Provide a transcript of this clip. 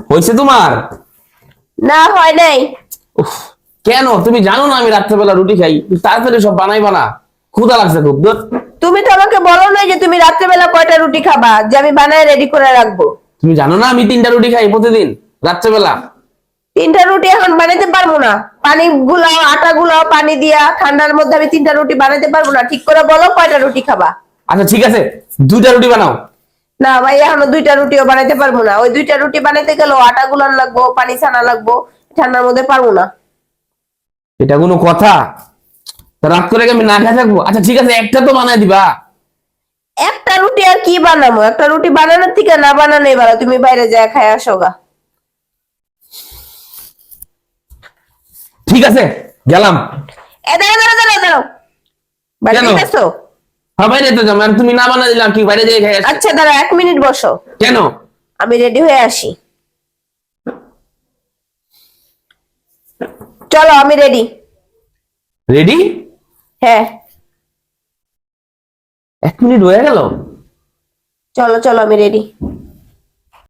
হয়েছে তোমার? না হয় নাই। উফ, কেন? তুমি জানো না আমি রাত্রেবেলা রুটি খাই, তাড়াতাড়ি সব বানাই বানা, ক্ষুধা লাগছে খুব। ধুর। তুমি তো আমাকে বলো না যে তুমি রাত্রেবেলা কয়টা রুটি খাবা, যে আমি বানায় রেডি করে রাখবো। তুমি জানো না আমি 3টা রুটি খাই প্রতিদিন রাত্রেবেলা। 3টা রুটি এখন বানাইতে পারবো না। পানি গুলাও, আটা গুলাও, পানি দিয়া ঠান্ডার মধ্যে আমি 3টা রুটি বানাইতে পারবো না। ঠিক করে বলো কয়টা রুটি খাবা। আচ্ছা ঠিক আছে, 2টা রুটি বানাও। না ভাই, এখনো 2টা রুটিও বানাইতে পারবো না। ওই 2টা রুটি বানাইতে গেলেও আটা গুলান লাগবো, পানি ছানা লাগবো, ঠান্ডার মধ্যে পারবো না। এটা কোনো কথা? তা রাত করে কি আমি না খেয়ে থাকবো? আচ্ছা ঠিক আছে, একটা তো বানাই দিবা। একটা রুটি আর কি বানাবো? একটা রুটি বানানোর থেকে না বানানোই ভালো। তুমি বাইরে যায় খাই আসো গা। ঠিক আছে, গেলাম। এ দাঁড়াও দাঁড়াও দাঁড়াও দাঁড়াও, বাইরে কেন? গেছো? হ্যাঁ বাইরে তো যাবো, আর তুমি না বানাই দিলাম কি বাইরে যেয়ে খাই আসি? আচ্ছা দাঁড়াও, 1 মিনিট বসো। কেন? আমি রেডি হয়ে আসি। চলো, আমি রেডি। রেডি? হ্যাঁ, 1 মিনিট হয়ে গেল? চলো চলো, আমি রেডি।